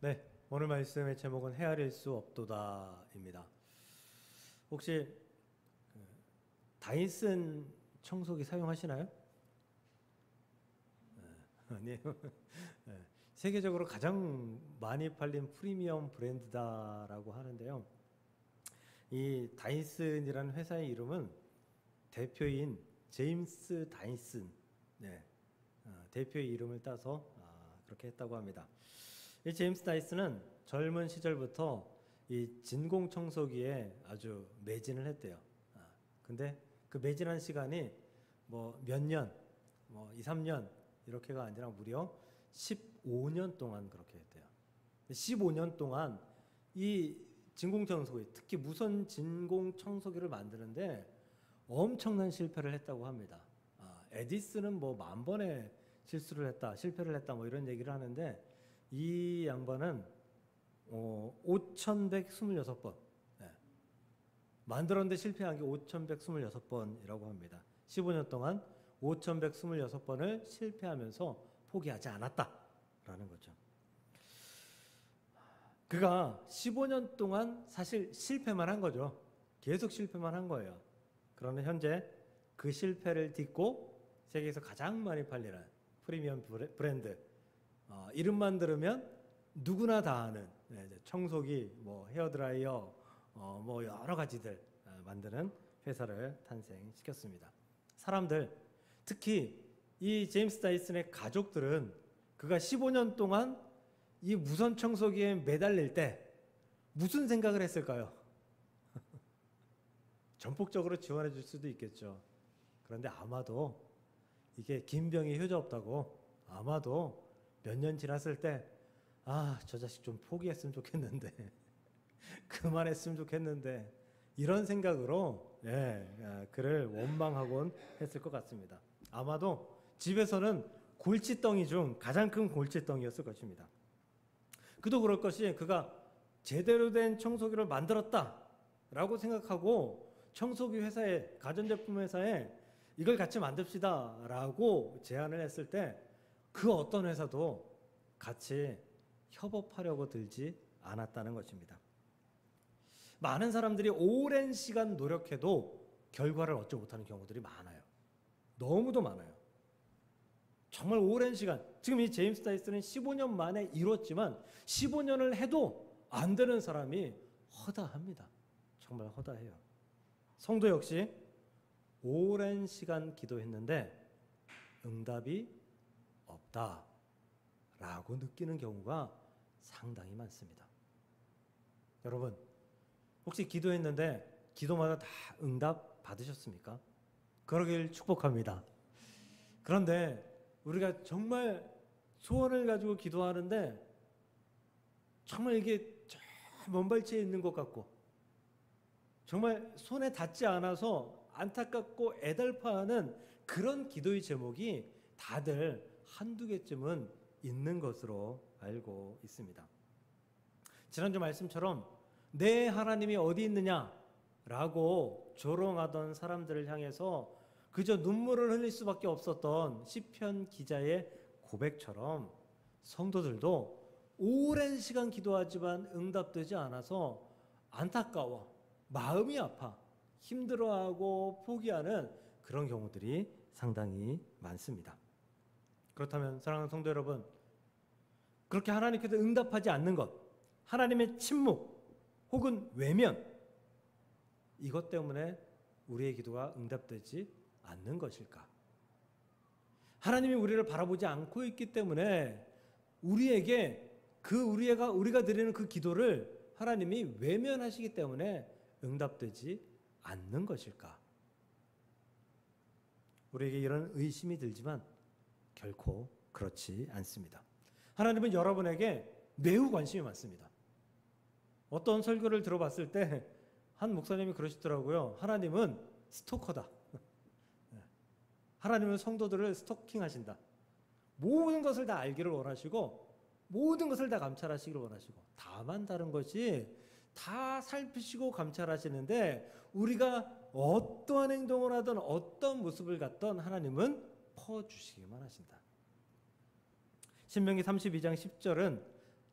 네, 오늘 말씀의 제목은 헤아릴 수 없도다입니다. 혹시 다이슨 청소기 사용하시나요? 아니에요. 네, 세계적으로 가장 많이 팔린 프리미엄 브랜드다라고 하는데요. 이 다이슨이라는 회사의 이름은 대표인 제임스 다이슨, 네, 대표의 이름을 따서 그렇게 했다고 합니다. 이 제임스 다이슨은 젊은 시절부터 이 진공 청소기에 아주 매진을 했대요. 근데 그 매진한 시간이 뭐 몇 년, 뭐 2, 3년 이렇게가 아니라 무려 15년 동안 그렇게 했대요. 15년 동안 이 진공 청소기, 특히 무선 진공 청소기를 만드는데 엄청난 실패를 했다고 합니다. 에디슨은 뭐 10,000번의 실수를 했다, 실패를 했다, 뭐 이런 얘기를 하는데 이 양반은 5,126번 만들었는데 실패한 게 5,126번이라고 합니다. 15년 동안 5,126번을 실패하면서 포기하지 않았다라는 거죠. 그가 15년 동안 사실 실패만 한 거죠. 계속 실패만 한 거예요. 그러나 현재 그 실패를 딛고 세계에서 가장 많이 팔리는 프리미엄 브랜드, 이름만 들으면 누구나 다 아는 청소기, 뭐 헤어드라이어, 뭐 여러 가지들 만드는 회사를 탄생시켰습니다. 사람들, 특히 이 제임스 다이슨의 가족들은 그가 15년 동안 이 무선 청소기에 매달릴 때 무슨 생각을 했을까요? 전폭적으로 지원해 줄 수도 있겠죠. 그런데 아마도 이게 긴 병이 효자 없다고, 아마도 몇 년 지났을 때 저 자식 좀 포기했으면 좋겠는데 그만했으면 좋겠는데 이런 생각으로 그를 원망하곤 했을 것 같습니다. 아마도 집에서는 골칫덩이 중 가장 큰 골칫덩이였을 것입니다. 그도 그럴 것이 그가 제대로 된 청소기를 만들었다라고 생각하고 청소기 회사에, 가전제품 회사에 이걸 같이 만듭시다 라고 제안을 했을 때 그 어떤 회사도 같이 협업하려고 들지 않았다는 것입니다. 많은 사람들이 오랜 시간 노력해도 결과를 얻지 못하는 경우들이 많아요. 너무도 많아요. 정말 오랜 시간, 지금 이 제임스 다이슨은 15년 만에 이뤘지만 15년을 해도 안 되는 사람이 허다합니다. 정말 허다해요. 성도 역시 오랜 시간 기도했는데 응답이 없다라고 느끼는 경우가 상당히 많습니다. 여러분, 혹시 기도했는데 기도마다 다 응답 받으셨습니까? 그러길 축복합니다. 그런데 우리가 정말 소원을 가지고 기도하는데 정말 이게 저 먼 발치에 있는 것 같고 정말 손에 닿지 않아서 안타깝고 애달파하는 그런 기도의 제목이 다들 한두 개쯤은 있는 것으로 알고 있습니다. 지난주 말씀처럼 내 하나님이 어디 있느냐라고 조롱하던 사람들을 향해서 그저 눈물을 흘릴 수밖에 없었던 시편 기자의 고백처럼 성도들도 오랜 시간 기도하지만 응답되지 않아서 안타까워, 마음이 아파, 힘들어하고 포기하는 그런 경우들이 상당히 많습니다. 그렇다면 사랑하는 성도 여러분, 그렇게 하나님께서 응답하지 않는 것, 하나님의 침묵 혹은 외면, 이것 때문에 우리의 기도가 응답되지 않는 것일까? 하나님이 우리를 바라보지 않고 있기 때문에 우리에게 우리가 드리는 그 기도를 하나님이 외면하시기 때문에 응답되지 않는 것일까? 우리에게 이런 의심이 들지만 결코 그렇지 않습니다. 하나님은 여러분에게 매우 관심이 많습니다. 어떤 설교를 들어봤을 때 한 목사님이 그러시더라고요. 하나님은 스토커다. 하나님은 성도들을 스토킹하신다. 모든 것을 다 알기를 원하시고 모든 것을 다 감찰하시기를 원하시고 다만 다른 것이 다 살피시고 감찰하시는데 우리가 어떠한 행동을 하든 어떤 모습을 갖던 하나님은 퍼주시기만 하신다. 신명기 32장 10절은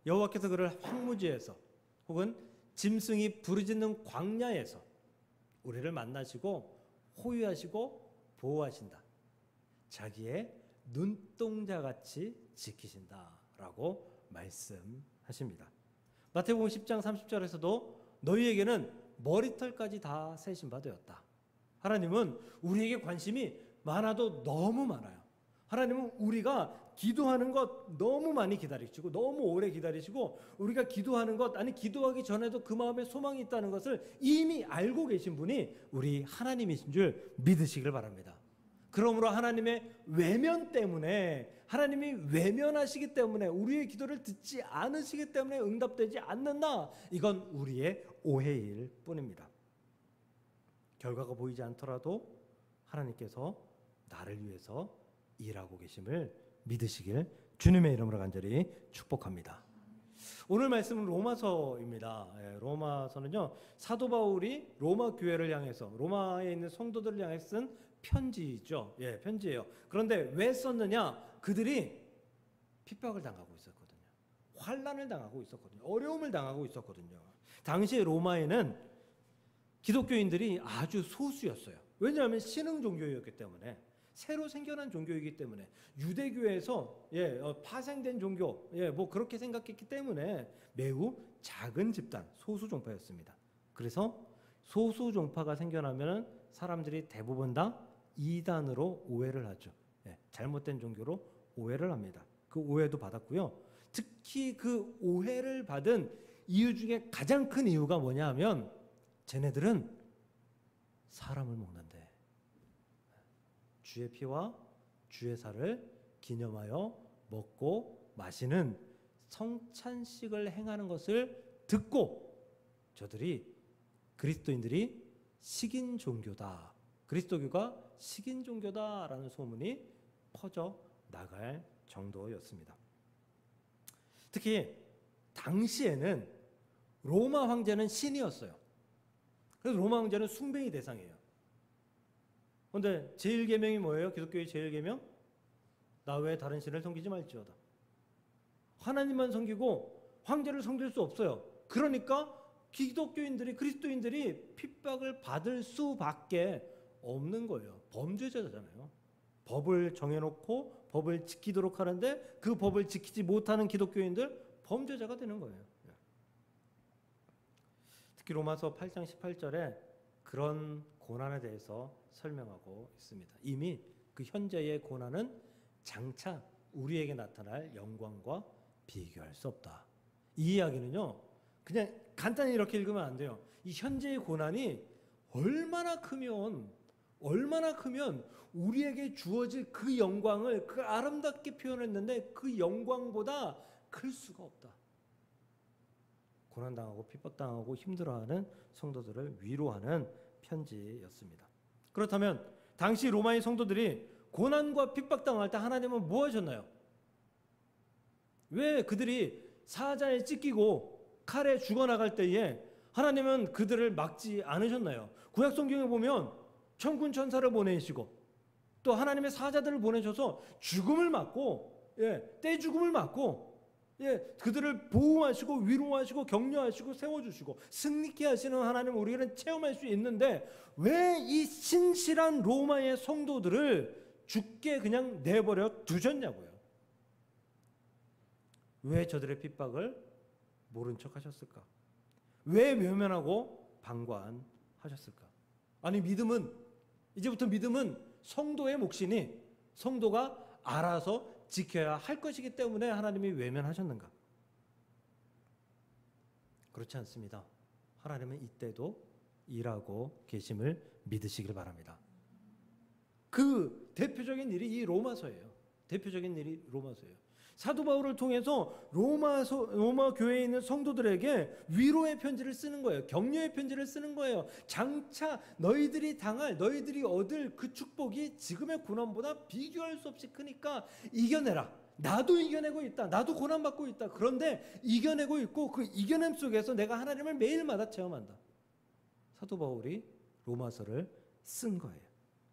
여호와께서 그를 황무지에서 혹은 짐승이 부르짖는 광야에서 우리를 만나시고 호위하시고 보호하신다. 자기의 눈동자같이 지키신다라고 말씀하십니다. 마태복음 10장 30절에서도 너희에게는 머리털까지 다 세신 바 되었다. 하나님은 우리에게 관심이 많아도 너무 많아요. 하나님은 우리가 기도하는 것 너무 많이 기다리시고 너무 오래 기다리시고 우리가 기도하는 것 아니 기도하기 전에도 그 마음에 소망이 있다는 것을 이미 알고 계신 분이 우리 하나님이신 줄 믿으시길 바랍니다. 그러므로 하나님의 외면 때문에 하나님이 외면하시기 때문에 우리의 기도를 듣지 않으시기 때문에 응답되지 않는다. 이건 우리의 오해일 뿐입니다. 결과가 보이지 않더라도 하나님께서 나를 위해서 일하고 계심을 믿으시길 주님의 이름으로 간절히 축복합니다. 오늘 말씀은 로마서입니다. 로마서는요, 사도 바울이 로마 교회를 향해서 로마에 있는 성도들을 향해 쓴 편지죠. 편지예요. 그런데 왜 썼느냐? 그들이 핍박을 당하고 있었거든요. 환난을 당하고 있었거든요. 어려움을 당하고 있었거든요. 당시에 로마에는 기독교인들이 아주 소수였어요. 왜냐하면 신흥 종교였기 때문에, 새로 생겨난 종교이기 때문에, 유대교에서 파생된 종교, 뭐 그렇게 생각했기 때문에 매우 작은 집단, 소수 종파였습니다. 그래서 소수 종파가 생겨나면 사람들이 대부분 다 이단으로 오해를 하죠. 잘못된 종교로 오해를 합니다. 그 오해도 받았고요. 특히 그 오해를 받은 이유 중에 가장 큰 이유가 뭐냐 하면 쟤네들은 사람을 먹는데 주의 피와 주의 살을 기념하여 먹고 마시는 성찬식을 행하는 것을 듣고 저들이 그리스도인들이 식인 종교다. 그리스도교가 식인 종교다라는 소문이 퍼져 나갈 정도였습니다. 특히 당시에는 로마 황제는 신이었어요. 그래서 로마 황제는 숭배의 대상이에요. 그런데 제1계명이 뭐예요? 기독교의 제1계명? 나 외에 다른 신을 섬기지 말지어다. 하나님만 섬기고 황제를 섬길 수 없어요. 그러니까 기독교인들이 그리스도인들이 핍박을 받을 수밖에 없는 거예요. 범죄자잖아요. 법을 정해놓고 법을 지키도록 하는데 그 법을 지키지 못하는 기독교인들 범죄자가 되는 거예요. 특히 로마서 8장 18절에 그런 고난에 대해서 설명하고 있습니다. 이미 그 현재의 고난은 장차 우리에게 나타날 영광과 비교할 수 없다. 이 이야기는요, 그냥 간단히 이렇게 읽으면 안 돼요. 이 현재의 고난이 얼마나 크면 우리에게 주어질 그 영광을 그 아름답게 표현했는데 그 영광보다 클 수가 없다. 고난당하고 핍박당하고 힘들어하는 성도들을 위로하는 편지였습니다. 그렇다면 당시 로마의 성도들이 고난과 핍박당할 때 하나님은 뭐 하셨나요? 왜 그들이 사자에 찢기고 칼에 죽어나갈 때에 하나님은 그들을 막지 않으셨나요? 구약 성경에 보면 천군 천사를 보내시고 또 하나님의 사자들을 보내셔서 죽음을 막고 떼죽음을 막고 그들을 보호하시고 위로하시고 격려하시고 세워주시고 승리케 하시는 하나님을 우리는 체험할 수 있는데 왜 이 신실한 로마의 성도들을 죽게 그냥 내버려 두셨냐고요. 왜 저들의 핍박을 모른 척 하셨을까? 왜 외면하고 방관하셨을까? 아니 이제부터 믿음은 성도의 몫이니 성도가 알아서 지켜야 할 것이기 때문에 하나님이 외면하셨는가? 그렇지 않습니다. 하나님은 이때도 일하고 계심을 믿으시길 바랍니다. 그 대표적인 일이 이 로마서예요. 사도 바울을 통해서 로마 교회에 있는 성도들에게 위로의 편지를 쓰는 거예요. 격려의 편지를 쓰는 거예요. 장차 너희들이 얻을 그 축복이 지금의 고난보다 비교할 수 없이 크니까 이겨내라. 나도 이겨내고 있다. 나도 고난받고 있다. 그런데 이겨내고 있고 그 이겨냄 속에서 내가 하나님을 매일마다 체험한다. 사도 바울이 로마서를 쓴 거예요.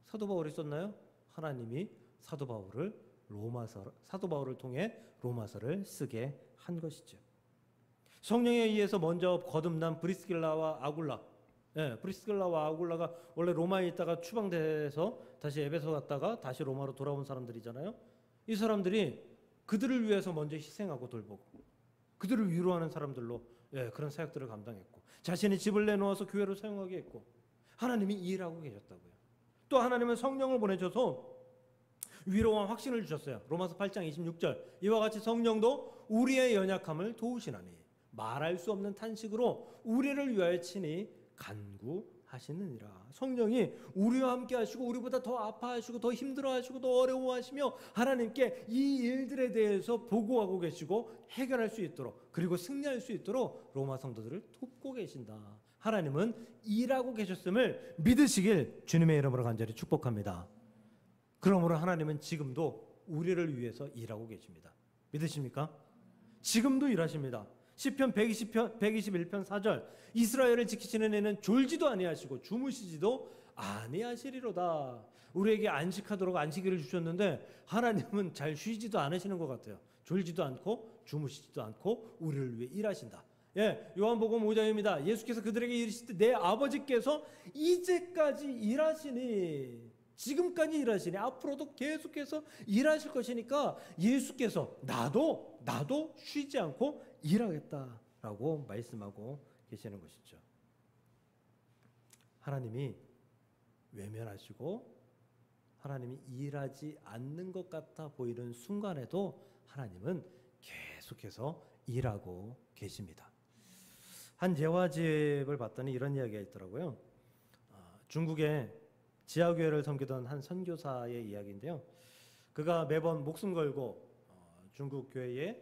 사도 바울이 썼나요? 하나님이 사도 바울을 통해 로마서를 쓰게 한 것이죠. 성령에 의해서 먼저 거듭난 브리스길라와 아굴라, 브리스길라와 아굴라가 원래 로마에 있다가 추방돼서 다시 에베소 갔다가 다시 로마로 돌아온 사람들이잖아요. 이 사람들이 그들을 위해서 먼저 희생하고 돌보고 그들을 위로하는 사람들로 그런 사역들을 감당했고, 자신의 집을 내놓아서 교회를 사용하게 했고, 하나님이 일하고 계셨다고요. 또 하나님은 성령을 보내셔서 위로와 확신을 주셨어요. 로마서 8장 26절, 이와 같이 성령도 우리의 연약함을 도우시나니 말할 수 없는 탄식으로 우리를 위하여 친히 간구하시느니라. 성령이 우리와 함께 하시고 우리보다 더 아파하시고 더 힘들어하시고 더 어려워하시며 하나님께 이 일들에 대해서 보고하고 계시고 해결할 수 있도록, 그리고 승리할 수 있도록 로마 성도들을 돕고 계신다. 하나님은 일하고 계셨음을 믿으시길 주님의 이름으로 간절히 축복합니다. 그러므로 하나님은 지금도 우리를 위해서 일하고 계십니다. 믿으십니까? 지금도 일하십니다. 시편 121편 4절, 이스라엘을 지키시는 이는 졸지도 아니하시고 주무시지도 아니하시리로다. 우리에게 안식하도록 안식일을 주셨는데 하나님은 잘 쉬지도 않으시는 것 같아요. 졸지도 않고 주무시지도 않고 우리를 위해 일하신다. 요한복음 5장입니다. 예수께서 그들에게 이르시되 내 아버지께서 이제까지 일하시니, 지금까지 일하시니 앞으로도 계속해서 일하실 것이니까 예수께서 나도 쉬지 않고 일하겠다라고 말씀하고 계시는 것이죠. 하나님이 외면하시고 하나님이 일하지 않는 것 같아 보이는 순간에도 하나님은 계속해서 일하고 계십니다. 한 예화집을 봤더니 이런 이야기가 있더라고요. 중국에 지하교회를 섬기던 한 선교사의 이야기인데요. 그가 매번 목숨 걸고 중국 교회에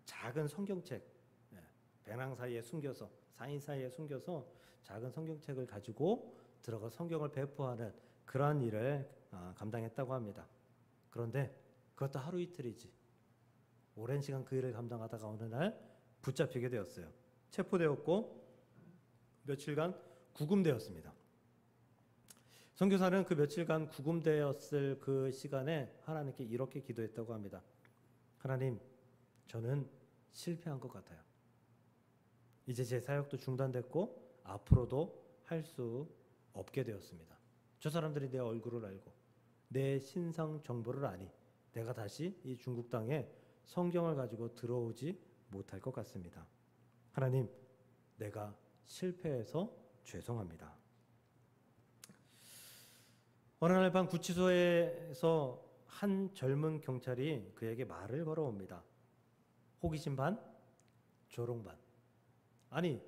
작은 성경책, 배낭 사이에 숨겨서, 사인 사이에 숨겨서 작은 성경책을 가지고 들어가 성경을 배포하는 그러한 일을 감당했다고 합니다. 그런데 그것도 하루 이틀이지, 오랜 시간 그 일을 감당하다가 어느 날 붙잡히게 되었어요. 체포되었고 며칠간 구금되었습니다. 선교사는 그 며칠간 구금되었을 그 시간에 하나님께 이렇게 기도했다고 합니다. 하나님, 저는 실패한 것 같아요. 이제 제 사역도 중단됐고 앞으로도 할 수 없게 되었습니다. 저 사람들이 내 얼굴을 알고 내 신상 정보를 아니 내가 다시 이 중국 땅에 성경을 가지고 들어오지 못할 것 같습니다. 하나님, 내가 실패해서 죄송합니다. 어느 날 밤 구치소에서 한 젊은 경찰이 그에게 말을 걸어옵니다. 호기심 반, 조롱 반. 아니,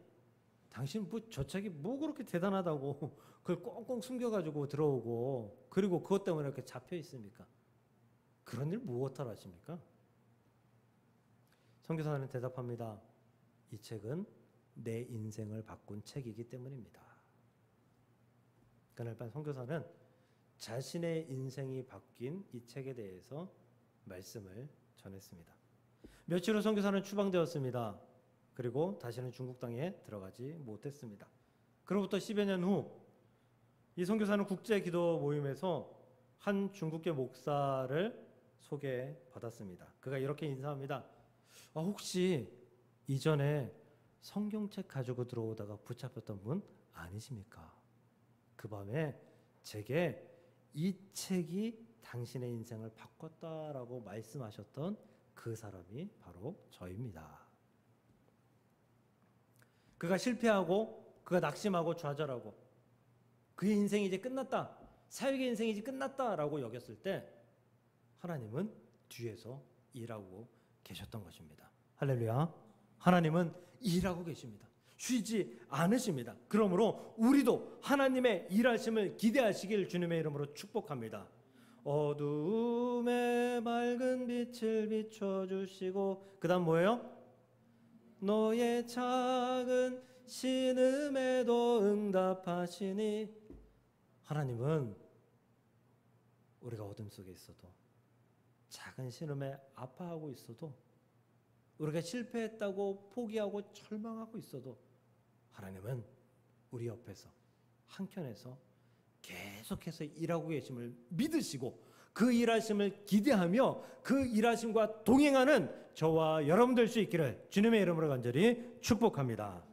당신 저 책이 뭐 그렇게 대단하다고 그걸 꽁꽁 숨겨가지고 들어오고, 그리고 그것 때문에 이렇게 잡혀 있습니까? 그런 일 무엇하러 하십니까? 선교사는 대답합니다. 이 책은 내 인생을 바꾼 책이기 때문입니다. 그날 밤 선교사는 자신의 인생이 바뀐 이 책에 대해서 말씀을 전했습니다. 며칠 후 선교사는 추방되었습니다. 그리고 다시는 중국 땅에 들어가지 못했습니다. 그로부터 10여 년 후 이 선교사는 국제 기도 모임에서 한 중국계 목사를 소개받았습니다. 그가 이렇게 인사합니다. 혹시 이전에 성경책 가지고 들어오다가 붙잡혔던 분 아니십니까? 그 밤에 제게 이 책이 당신의 인생을 바꿨다라고 말씀하셨던 그 사람이 바로 저입니다. 그가 실패하고 그가 낙심하고 좌절하고 그의 인생이 이제 끝났다, 사역의 인생이 이제 끝났다라고 여겼을 때 하나님은 뒤에서 일하고 계셨던 것입니다. 할렐루야. 하나님은 일하고 계십니다. 쉬지 않으십니다. 그러므로 우리도 하나님의 일하심을 기대하시길 주님의 이름으로 축복합니다. 어두움에 맑은 빛을 비춰주시고, 그 다음 뭐예요? 너의 작은 신음에도 응답하시니. 하나님은 우리가 어둠 속에 있어도, 작은 신음에 아파하고 있어도, 우리가 실패했다고 포기하고 절망하고 있어도 하나님은 우리 옆에서 한켠에서 계속해서 일하고 계심을 믿으시고 그 일하심을 기대하며 그 일하심과 동행하는 저와 여러분 될 수 있기를 주님의 이름으로 간절히 축복합니다.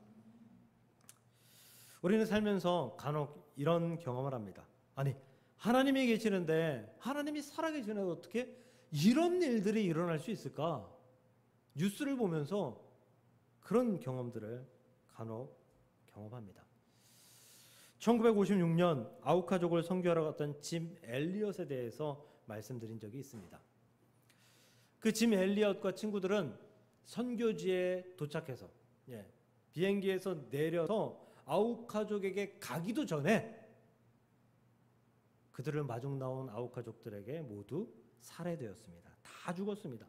우리는 살면서 간혹 이런 경험을 합니다. 아니, 하나님이 계시는데, 하나님이 살아계시는데 어떻게 이런 일들이 일어날 수 있을까? 뉴스를 보면서 그런 경험들을 간혹 경험합니다. 1956년 아우카족을 선교하러 갔던 짐 엘리엇에 대해서 말씀드린 적이 있습니다. 그 짐 엘리엇과 친구들은 선교지에 도착해서 비행기에서 내려서 아우카족에게 가기도 전에 그들을 마중 나온 아우카족들에게 모두 살해되었습니다. 다 죽었습니다.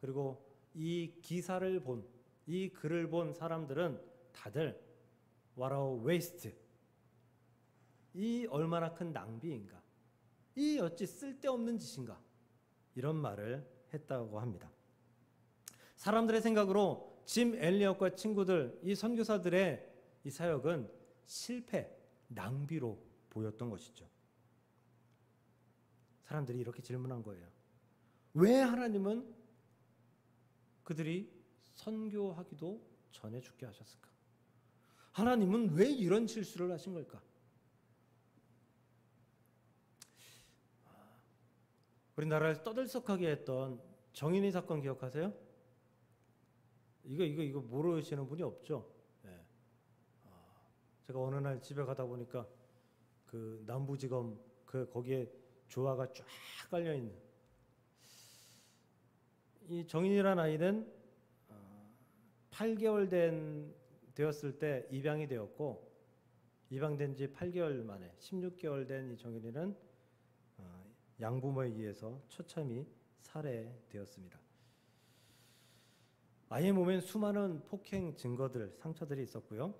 그리고 이 기사를 본, 이 글을 본 사람들은 다들 What a waste, 이 얼마나 큰 낭비인가, 이 어찌 쓸데없는 짓인가, 이런 말을 했다고 합니다. 사람들의 생각으로 짐 엘리엇과 친구들, 이 선교사들의 이 사역은 실패, 낭비로 보였던 것이죠. 사람들이 이렇게 질문한 거예요. 왜 하나님은 그들이 선교하기도 전에 죽게 하셨을까? 하나님은 왜 이런 실수를 하신 걸까? 우리나라에서 떠들썩하게 했던 정인이 사건 기억하세요? 이거 모르시는 분이 없죠? 네. 제가 어느 날 집에 가다 보니까 그 남부지검 거기에 조화가 쫙 깔려 있는, 이 정인이라는 아이는 8개월 되었을 때 입양이 되었고, 입양된 지 8개월 만에 16개월 된 이 정인이는 양부모에 의해서 처참히 살해되었습니다. 아이의 몸엔 수많은 폭행 증거들, 상처들이 있었고요.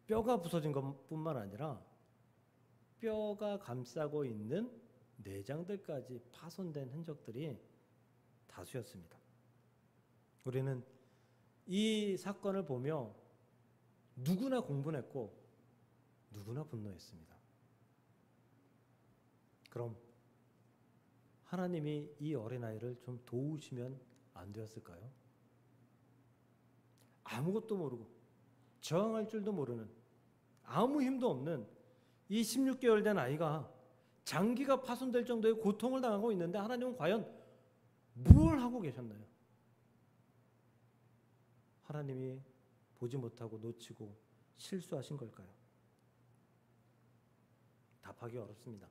뼈가 부서진 것뿐만 아니라 뼈가 감싸고 있는 내장들까지 파손된 흔적들이 다수였습니다. 우리는 이 사건을 보며 누구나 공분했고 누구나 분노했습니다. 그럼 하나님이 이 어린아이를 좀 도우시면 안 되었을까요? 아무것도 모르고 저항할 줄도 모르는, 아무 힘도 없는 이 16개월 된 아이가 장기가 파손될 정도의 고통을 당하고 있는데 하나님은 과연 뭘 하고 계셨나요? 하나님이 보지 못하고 놓치고 실수하신 걸까요? 답하기 어렵습니다.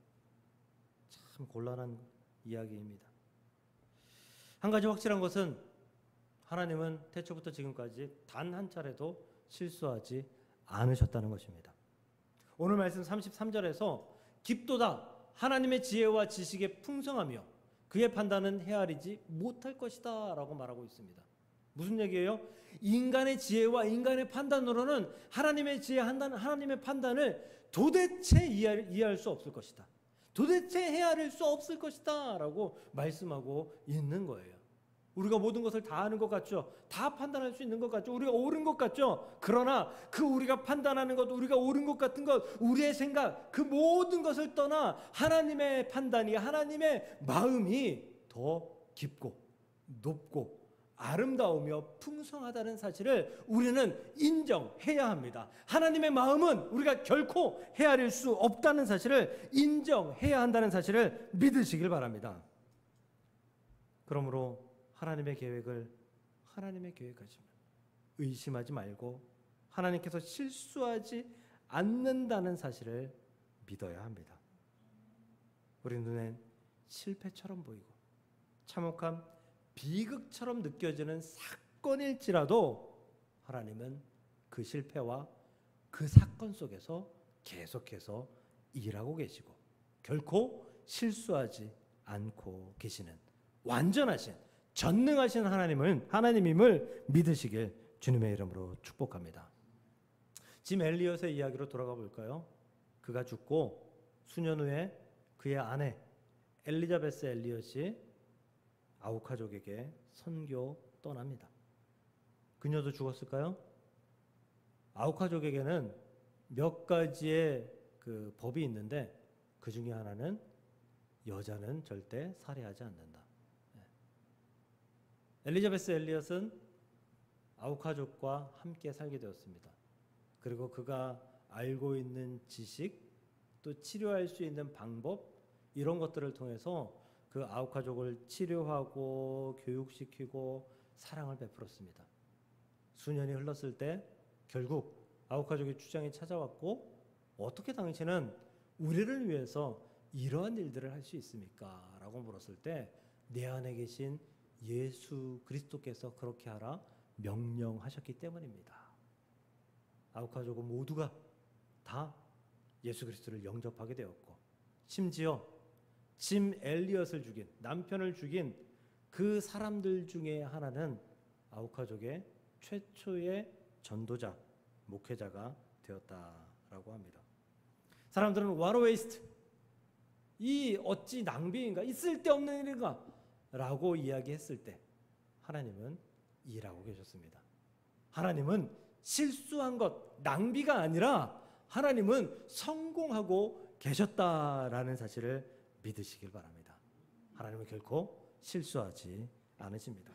참 곤란한 이야기입니다. 한 가지 확실한 것은 하나님은 태초부터 지금까지 단 한 차례도 실수하지 않으셨다는 것입니다. 오늘 말씀 33절에서 깊도다 하나님의 지혜와 지식에 풍성하며 그의 판단은 헤아리지 못할 것이다 라고 말하고 있습니다. 무슨 얘기예요? 인간의 지혜와 인간의 판단으로는 하나님의 지혜, 하나님의 판단을 도대체 이해할 수 없을 것이다. 도대체 헤아릴 수 없을 것이다 라고 말씀하고 있는 거예요. 우리가 모든 것을 다 아는 것 같죠? 다 판단할 수 있는 것 같죠? 우리가 옳은 것 같죠? 그러나 그 우리가 판단하는 것, 우리가 옳은 것 같은 것, 우리의 생각, 그 모든 것을 떠나 하나님의 판단이, 하나님의 마음이 더 깊고 높고 아름다우며 풍성하다는 사실을 우리는 인정해야 합니다. 하나님의 마음은 우리가 결코 헤아릴 수 없다는 사실을 인정해야 한다는 사실을 믿으시길 바랍니다. 그러므로 하나님의 계획을 하나님의 계획하시면 의심하지 말고 하나님께서 실수하지 않는다는 사실을 믿어야 합니다. 우리 눈엔 실패처럼 보이고 참혹한 비극처럼 느껴지는 사건일지라도 하나님은 그 실패와 그 사건 속에서 계속해서 일하고 계시고 결코 실수하지 않고 계시는 완전하신 전능하신 하나님임을 믿으시길 주님의 이름으로 축복합니다. 짐 엘리엇의 이야기로 돌아가 볼까요? 그가 죽고 수년 후에 그의 아내 엘리자베스 엘리엇이 아우카족에게 선교 떠납니다. 그녀도 죽었을까요? 아우카족에게는 몇 가지의 그 법이 있는데 그 중에 하나는 여자는 절대 살해하지 않는다. 엘리자베스 엘리엇은 아우카족과 함께 살게 되었습니다. 그리고 그가 알고 있는 지식, 또 치료할 수 있는 방법, 이런 것들을 통해서 그 아우카족을 치료하고 교육시키고 사랑을 베풀었습니다. 수년이 흘렀을 때 결국 아우카족의 주장이 찾아왔고, 어떻게 당신은 우리를 위해서 이러한 일들을 할 수 있습니까? 라고 물었을 때 내 안에 계신 예수 그리스도께서 그렇게 하라 명령하셨기 때문입니다. 아우카족은 모두가 다 예수 그리스도를 영접하게 되었고, 심지어 짐 엘리엇을 죽인, 남편을 죽인 그 사람들 중에 하나는 아우카족의 최초의 전도자, 목회자가 되었다라고 합니다. 사람들은 what a waste, 이 어찌 낭비인가, 이 쓸데없는 일인가 라고 이야기했을 때 하나님은 일하고 계셨습니다. 하나님은 실수한 것, 낭비가 아니라 하나님은 성공하고 계셨다라는 사실을 믿으시길 바랍니다. 하나님은 결코 실수하지 않으십니다.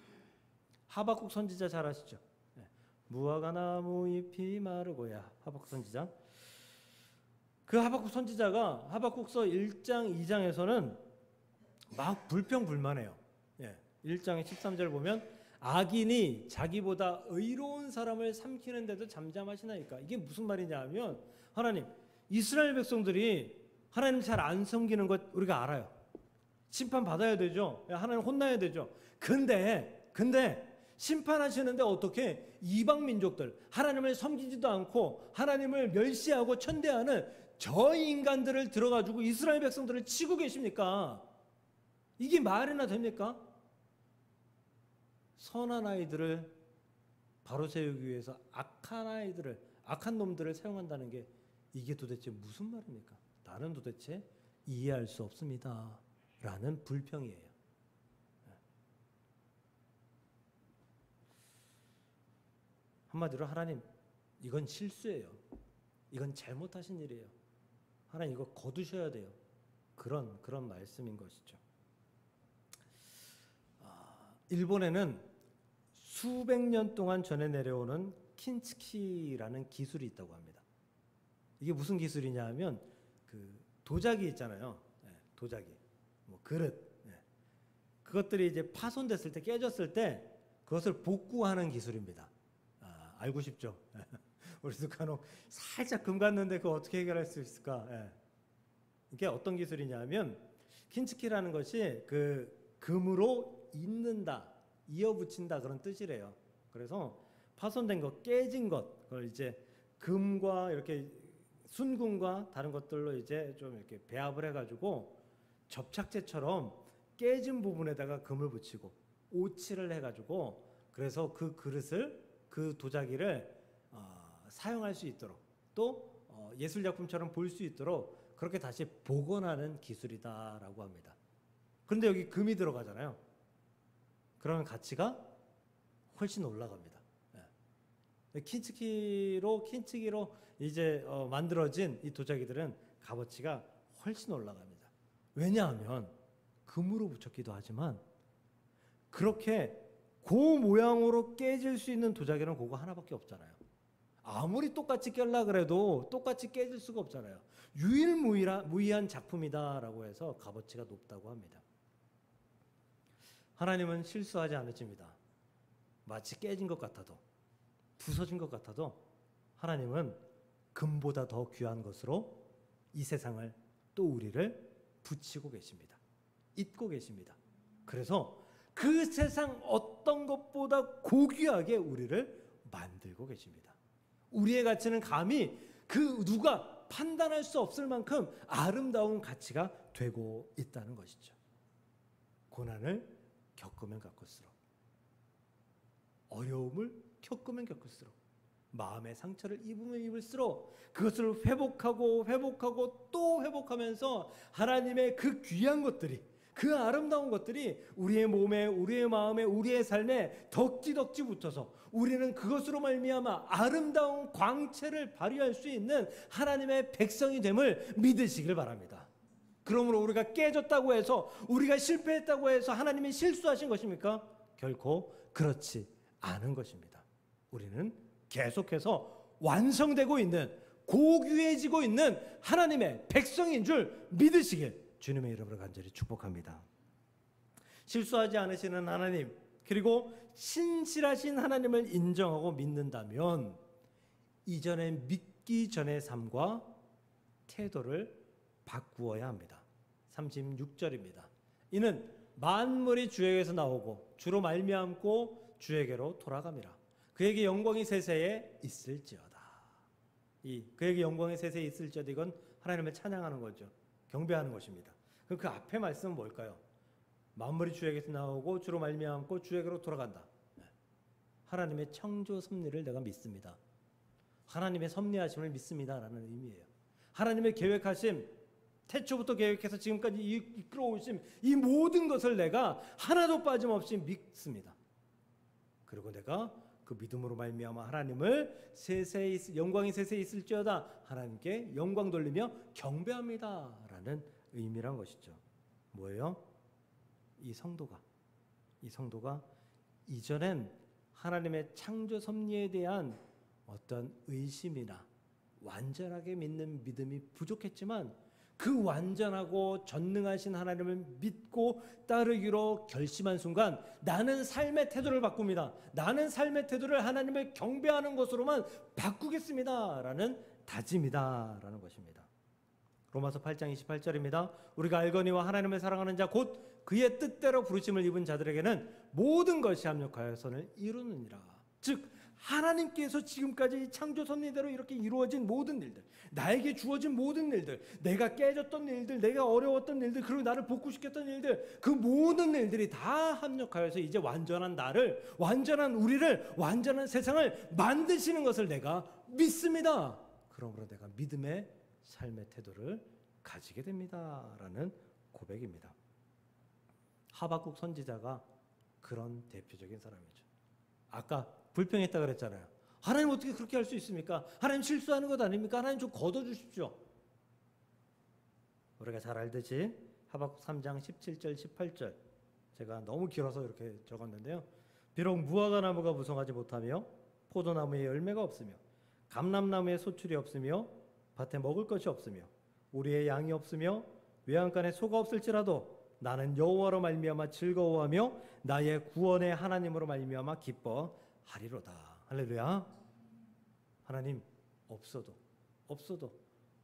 하박국 선지자 잘 아시죠? 무화과 나무 잎이 마르고야, 하박국 선지자. 그 하박국 선지자가 하박국서 1장 2장에서는 막 불평불만해요. 1장의 13절 보면 악인이 자기보다 의로운 사람을 삼키는데도 잠잠하시나이까. 이게 무슨 말이냐 하면, 하나님, 이스라엘 백성들이 하나님 잘 안 섬기는 것 우리가 알아요. 심판받아야 되죠. 하나님 혼나야 되죠. 근데 심판하시는데 어떻게 이방 민족들, 하나님을 섬기지도 않고 하나님을 멸시하고 천대하는 저 인간들을 들어가지고 이스라엘 백성들을 치고 계십니까? 이게 말이나 됩니까? 선한 아이들을 바로 세우기 위해서 악한 아이들을, 악한 놈들을 사용한다는 게 이게 도대체 무슨 말입니까? 나는 도대체 이해할 수 없습니다 라는 불평이에요. 한마디로 하나님, 이건 실수예요. 이건 잘못하신 일이에요. 하나님, 이거 거두셔야 돼요. 그런 말씀인 것이죠. 일본에는 수백 년 동안 전해 내려오는 킨츠키라는 기술이 있다고 합니다. 이게 무슨 기술이냐 하면, 그 도자기 있잖아요. 도자기, 뭐 그릇, 그것들이 이제 파손됐을 때, 깨졌을 때 그것을 복구하는 기술입니다. 알고 싶죠? 우리도 간혹 살짝 금 갔는데 그거 어떻게 해결할 수 있을까? 이게 어떤 기술이냐면, 킨츠키라는 것이 그 금으로 잇는다, 이어붙인다, 그런 뜻이래요. 그래서 파손된 것, 깨진 것, 그걸 이제 금과 이렇게 순금과 다른 것들로 이제 좀 이렇게 배합을 해가지고 접착제처럼 깨진 부분에다가 금을 붙이고 오칠을 해가지고, 그래서 그 그릇을, 그 도자기를 사용할 수 있도록, 또 예술작품처럼 볼 수 있도록 그렇게 다시 복원하는 기술이다라고 합니다. 그런데 여기 금이 들어가잖아요. 그러면 가치가 훨씬 올라갑니다. 킨츠기로 이제 만들어진 이 도자기들은 값어치가 훨씬 올라갑니다. 왜냐하면 금으로 붙였기도 하지만 그렇게 그 모양으로 깨질 수 있는 도자기는 그거 하나밖에 없잖아요. 아무리 똑같이 깰라 그래도 똑같이 깨질 수가 없잖아요. 유일무이한 작품이다라고 해서 값어치가 높다고 합니다. 하나님은 실수하지 않으십니다. 마치 깨진 것 같아도, 부서진 것 같아도 하나님은 금보다 더 귀한 것으로 이 세상을, 또 우리를 붙이고 계십니다. 잇고 계십니다. 그래서 그 세상 어떤 것보다 고귀하게 우리를 만들고 계십니다. 우리의 가치는 감히 그 누가 판단할 수 없을 만큼 아름다운 가치가 되고 있다는 것이죠. 고난을 겪으면 겪을수록, 어려움을 겪으면 겪을수록, 마음의 상처를 입으면 입을수록 그것을 회복하고 또 회복하면서 하나님의 그 귀한 것들이, 그 아름다운 것들이 우리의 몸에, 우리의 마음에, 우리의 삶에 덕지덕지 붙어서 우리는 그것으로 말미암아 아름다운 광채를 발휘할 수 있는 하나님의 백성이 됨을 믿으시길 바랍니다. 그러므로 우리가 깨졌다고 해서, 우리가 실패했다고 해서 하나님이 실수하신 것입니까? 결코 그렇지 않은 것입니다. 우리는 계속해서 완성되고 있는, 고귀해지고 있는 하나님의 백성인 줄 믿으시길 주님의 이름으로 간절히 축복합니다. 실수하지 않으시는 하나님, 그리고 신실하신 하나님을 인정하고 믿는다면 이전에 믿기 전의 삶과 태도를 바꾸어야 합니다. 36절입니다. 이는 만물이 주에게서 나오고 주로 말미암고 주에게로 돌아갑니다. 그에게 영광이 세세에 있을지어다. 이 그에게 영광이 세세에 있을지어다, 이건 하나님을 찬양하는 거죠. 경배하는 것입니다. 그럼 그 앞에 말씀은 뭘까요? 만물이 주에게서 나오고 주로 말미암고 주에게로 돌아간다. 하나님의 창조 섭리를 내가 믿습니다. 하나님의 섭리하심을 믿습니다라는 의미예요. 하나님의 계획하심, 태초부터 계획해서 지금까지 이끌어오심, 이 모든 것을 내가 하나도 빠짐없이 믿습니다. 그리고 내가 그 믿음으로 말미암아 하나님을 세세히, 영광이 세세히 있을지어다, 하나님께 영광 돌리며 경배합니다라는 의미란 것이죠. 뭐예요? 이 성도가 이전엔 하나님의 창조 섭리에 대한 어떤 의심이나 완전하게 믿는 믿음이 부족했지만, 그 완전하고 전능하신 하나님을 믿고 따르기로 결심한 순간 나는 삶의 태도를 바꿉니다. 나는 삶의 태도를 하나님을 경배하는 것으로만 바꾸겠습니다 라는 다짐이다 라는 것입니다. 로마서 8장 28절입니다. 우리가 알거니와 하나님을 사랑하는 자 곧 그의 뜻대로 부르심을 입은 자들에게는 모든 것이 합력하여 선을 이루느니라. 즉 하나님께서 지금까지 창조 섭리대로 이렇게 이루어진 모든 일들, 나에게 주어진 모든 일들, 내가 깨졌던 일들, 내가 어려웠던 일들, 그리고 나를 복구시켰던 일들, 그 모든 일들이 다 합력하여서 이제 완전한 나를, 완전한 우리를, 완전한 세상을 만드시는 것을 내가 믿습니다. 그러므로 내가 믿음의 삶의 태도를 가지게 됩니다 라는 고백입니다. 하박국 선지자가 그런 대표적인 사람이죠. 아까 불평했다 그랬잖아요. 하나님 어떻게 그렇게 할 수 있습니까? 하나님 실수하는 것 아닙니까? 하나님 좀 걷어주십시오. 우리가 잘 알듯이 하박국 3장 17절 18절, 제가 너무 길어서 이렇게 적었는데요. 비록 무화과 나무가 무성하지 못하며 포도나무에 열매가 없으며 감람나무에 소출이 없으며 밭에 먹을 것이 없으며 우리의 양이 없으며 외양간에 소가 없을지라도 나는 여호와로 말미암아 즐거워하며 나의 구원의 하나님으로 말미암아 기뻐하리로다. 할렐루야. 하나님 없어도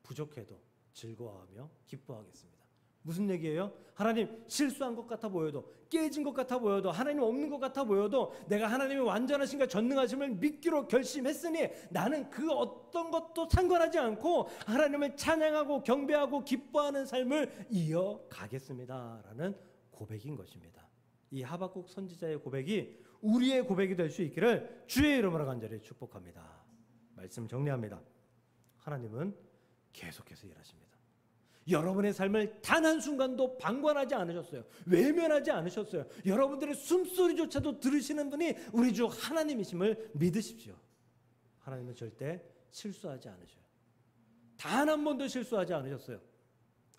부족해도 즐거워하며 기뻐하겠습니다. 무슨 얘기예요? 하나님 실수한 것 같아 보여도, 깨진 것 같아 보여도, 하나님 없는 것 같아 보여도 내가 하나님의 완전하신가 전능하심을 믿기로 결심했으니 나는 그 어떤 것도 상관하지 않고 하나님을 찬양하고 경배하고 기뻐하는 삶을 이어가겠습니다 라는 고백인 것입니다. 이 하박국 선지자의 고백이 우리의 고백이 될 수 있기를 주의 이름으로 간절히 축복합니다. 말씀 정리합니다. 하나님은 계속해서 일하십니다. 여러분의 삶을 단 한순간도 방관하지 않으셨어요. 외면하지 않으셨어요. 여러분들의 숨소리조차도 들으시는 분이 우리 주 하나님이심을 믿으십시오. 하나님은 절대 실수하지 않으셔요. 단 한 번도 실수하지 않으셨어요.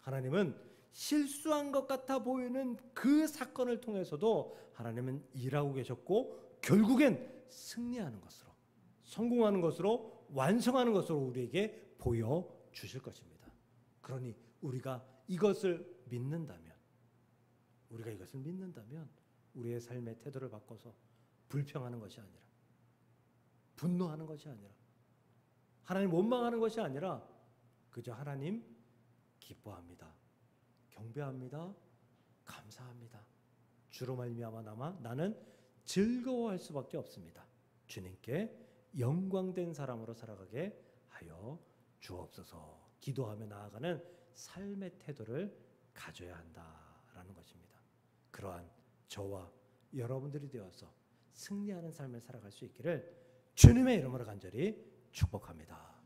하나님은 실수한 것 같아 보이는 그 사건을 통해서도 하나님은 일하고 계셨고 결국엔 승리하는 것으로, 성공하는 것으로, 완성하는 것으로 우리에게 보여주실 것입니다. 그러니 우리가 이것을 믿는다면, 우리의 삶의 태도를 바꿔서 불평하는 것이 아니라, 분노하는 것이 아니라, 하나님 원망하는 것이 아니라 그저 하나님 기뻐합니다, 경배합니다, 감사합니다, 주로 말미암아 나는 즐거워할 수밖에 없습니다. 주님께 영광된 사람으로 살아가게 하여 주옵소서. 기도하며 나아가는 삶의 태도를 가져야 한다라는 것입니다. 그러한 저와 여러분들이 되어서 승리하는 삶을 살아갈 수 있기를 주님의 이름으로 간절히 축복합니다.